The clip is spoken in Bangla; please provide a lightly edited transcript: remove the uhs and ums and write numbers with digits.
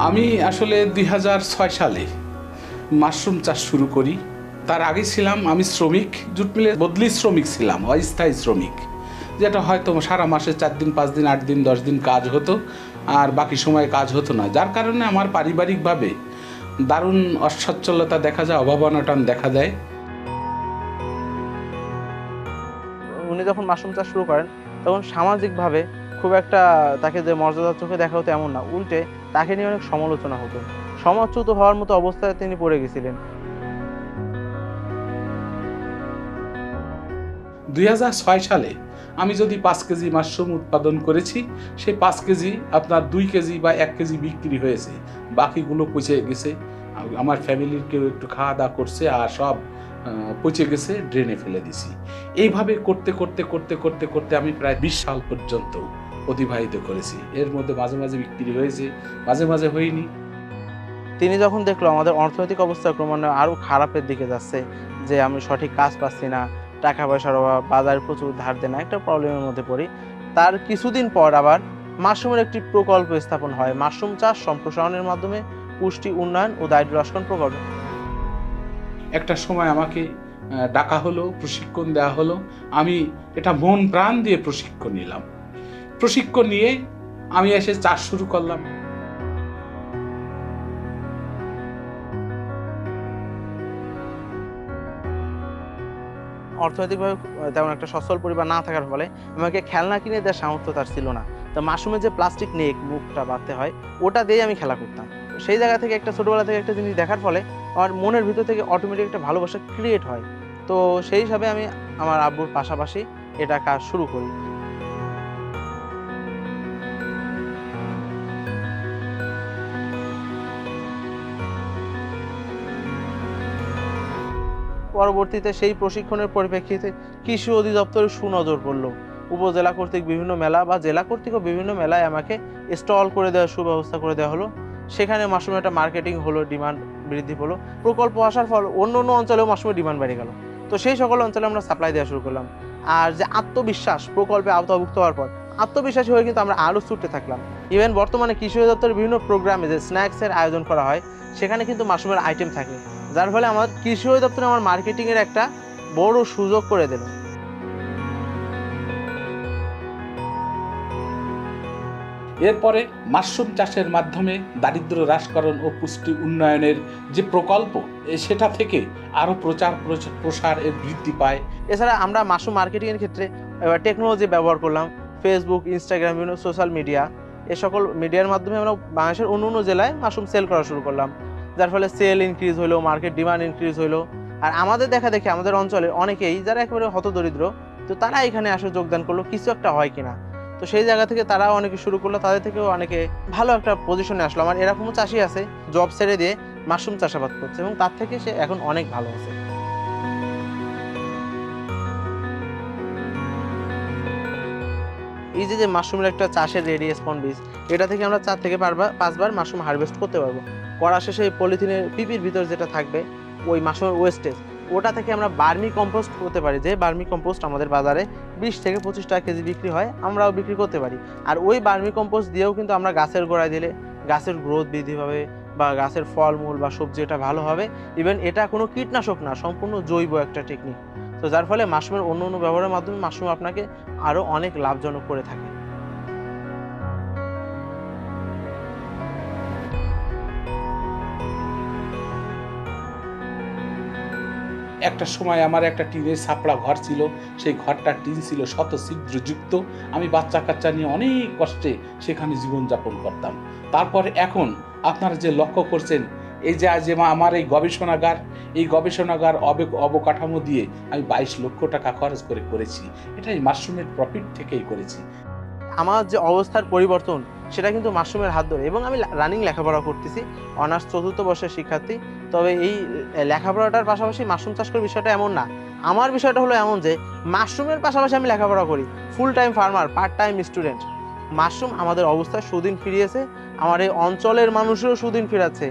আমি আসলে 2006 সালে মাশরুম চাষ শুরু করি। তার আগে ছিলাম আমি শ্রমিক, জুট মিলে বদলি শ্রমিক ছিলাম, অস্থায়ী শ্রমিক, যেটা হয়তো সারা মাসে 4 দিন 5 দিন 8 দিন 10 দিন কাজ হতো আর বাকি সময় কাজ হতো না, যার কারণে আমার পারিবারিকভাবে দারুণ অসচ্ছলতা দেখা যায়, অভাব-অনটন দেখা দেয়। উনি যখন মাশরুম চাষ শুরু করেন তখন সামাজিকভাবে খুব একটা তাকে যে মর্যাদার চোখে দেখা হতো এমন না, উল্টে তাকে নিয়ে অনেক সমালোচনা হতো। সমাজচ্যুত হওয়ার মতো অবস্থায় তিনি পড়ে গেছিলেন। 2006 সালে আমি যদি 5 কেজি মাশরুম উৎপাদন করেছি, সেই 5 কেজি আপনার 2 কেজি বা 1 কেজি বিক্রি হয়েছে, বাকিগুলো পচে গেছে। আমার ফ্যামিলির কেউ একটু খাওয়া দাওয়া করছে আর সব পচে গেছে, ড্রেনে ফেলে দিছি। এইভাবে করতে করতে করতে করতে করতে আমি প্রায় 20 সাল পর্যন্ত অতিবাহিত করেছি। এর মধ্যে মাঝে মাঝে বিক্রি হয়েছে, মাঝে মাঝে হয়নি। তিনি যখন দেখলো আমাদের অর্থনৈতিক অবস্থা ক্রমান্বয়ে আরো খারাপের দিকে যাচ্ছে, যে আমি সঠিক কাজ পাচ্ছি না, টাকা পয়সার অভাব, বাজারে প্রচুর ধার দেনা, একটা প্রবলেমের মধ্যে পড়ি। তার কিছুদিন পর আবার মাশরুমের একটি প্রকল্প স্থাপন হয়, মাশরুম চাষ সম্প্রসারণের মাধ্যমে পুষ্টি উন্নয়ন ও দারিদ্র্য হ্রাসকরণ প্রকল্প। একটা সময় আমাকে ডাকা হলো, প্রশিক্ষণ দেওয়া হলো। আমি এটা মন প্রাণ দিয়ে প্রশিক্ষণ নিলাম। প্রশিক্ষণ নিয়ে আমি এসে চাষ শুরু করলাম। অর্থনৈতিকভাবে তেমন একটা সচ্ছল পরিবার না থাকার ফলে আমাকে খেলনা কিনে দেওয়ার সামর্থ্য তার ছিল না। তো মাশরুমের যে প্লাস্টিক নেক মুখটা বাঁধতে হয়, ওটা দিয়েই আমি খেলা করতাম। সেই জায়গা থেকে একটা ছোটবেলা থেকে একটা জিনিস দেখার ফলে আমার মনের ভিতর থেকে অটোমেটিক একটা ভালোবাসা ক্রিয়েট হয়। তো সেই হিসাবে আমি আমার আব্বুর পাশাপাশি এটা কাজ শুরু করি। পরবর্তীতে সেই প্রশিক্ষণের পরিপ্রেক্ষিতে কৃষি অধিদপ্তরের সুনজর পড়ল। উপজেলা কর্তৃক বিভিন্ন মেলা বা জেলা কর্তৃকও বিভিন্ন মেলায় আমাকে স্টল করে দেওয়ার সুব্যবস্থা করে দেওয়া হলো। সেখানে মাশরুমের একটা মার্কেটিং হলো, ডিমান্ড বৃদ্ধি হলো। প্রকল্প আসার ফল অন্য অন্য অঞ্চলেও মাশরুমের ডিমান্ড বেড়ে গেল। তো সেই সকল অঞ্চলে আমরা সাপ্লাই দেওয়া শুরু করলাম। আর যে আত্মবিশ্বাস, প্রকল্পে আওতাভুক্ত হওয়ার পর আত্মবিশ্বাসী হয়ে কিন্তু আমরা আরও ছুটতে থাকলাম। ইভেন বর্তমানে কৃষি অধিদপ্তরের বিভিন্ন প্রোগ্রামে যে স্ন্যাক্সের আয়োজন করা হয়, সেখানে কিন্তু মাশরুমের আইটেম থাকে, যার ফলে আমার কৃষি অধিদপ্তর আমার মার্কেটিংয়ের একটা বড় সুযোগ করে দিল। এরপরে মাশরুম চাষের মাধ্যমে দারিদ্র্য হ্রাসকরণ ও পুষ্টি উন্নয়নের যে প্রকল্প, সেটা থেকে আরও প্রসার এর বৃদ্ধি পায়। এছাড়া আমরা মাশরুম মার্কেটিংয়ের ক্ষেত্রে টেকনোলজি ব্যবহার করলাম, ফেসবুক, ইনস্টাগ্রাম, বিভিন্ন সোশ্যাল মিডিয়া, এ সকল মিডিয়ার মাধ্যমে আমরা বাংলাদেশের অন্য অন্য জেলায় মাশরুম সেল করা শুরু করলাম, যার ফলে সেল ইনক্রিজ হলো, মার্কেট ডিমান্ড ইনক্রিজ হলো। আর আমাদের দেখা দেখে আমাদের অঞ্চলে অনেকেই যারা একেবারে হতদরিদ্র, তো তারা এখানে আসে যোগদান করলো, কিছু একটা হয় কিনা। তো সেই জায়গা থেকে তারাও অনেকে শুরু করলো, তাদের থেকেও অনেকে ভালো একটা পজিশনে আসলো। আমার এরকমও চাষি আছে জব ছেড়ে দিয়ে মাশরুম চাষাবাদ করছে এবং তার থেকে সে এখন অনেক ভালো আছে। এই যে মাশরুমের একটা চাষের রেডি স্পন বীজ, এটা থেকে আমরা 4 থেকে 5 বার মাশরুম হারভেস্ট করতে পারবো। করা শেষে এই পলিথিনের পিপির ভিতর যেটা থাকবে, ওই মাশরুমের ওয়েস্টেজ, ওটা থেকে আমরা বার্মি কম্পোস্ট করতে পারি। যে বার্মি কম্পোস্ট আমাদের বাজারে 20 থেকে 25 টাকা কেজি বিক্রি হয়, আমরাও বিক্রি করতে পারি। আর ওই বার্মি কম্পোস্ট দিয়েও কিন্তু আমরা গাছের গোড়ায় দিলে গাছের গ্রোথ বৃদ্ধি পাবে বা গাছের ফলমূল বা সবজি এটা ভালো হবে। ইভেন এটা কোনো কীটনাশক না, সম্পূর্ণ জৈব একটা টেকনিক। তো যার ফলে মাশরুমের অন্য অন্য ব্যবহারের মাধ্যমে মাশরুম আপনাকে আরও অনেক লাভজনক করে থাকে। একটা সময় আমার একটা টিনের ছাপড়া ঘর ছিল, সেই ঘরটার টিন ছিল শত ছিদ্রযুক্ত। আমি বাচ্চা কাচ্চা নিয়ে অনেক কষ্টে সেখানে জীবনযাপন করতাম। তারপরে এখন আপনারা যে লক্ষ্য করছেন, এই যে আজ আমার এই গবেষণাগার অবকাঠামো দিয়ে আমি 22 লক্ষ টাকা খরচ করেছি। এটা এই মাশরুমের প্রফিট থেকেই করেছি। আমার যে অবস্থার পরিবর্তন, সেটা কিন্তু মাশরুমের হাত ধরে। এবং আমি রানিং লেখাপড়া করতেছি, অনার্স 4র্থ বর্ষের শিক্ষার্থী। তবে এই লেখাপড়াটার পাশাপাশি মাশরুম চাষ করার বিষয়টা এমন না। আমার বিষয়টা হলো এমন যে মাশরুমের পাশাপাশি আমি লেখাপড়া করি, full time farmer, part time student. Mushroom আমাদের অবস্থায় সুদিন ফিরিয়েছে, আমার এই অঞ্চলের মানুষেরও সুদিন ফিরাচ্ছে।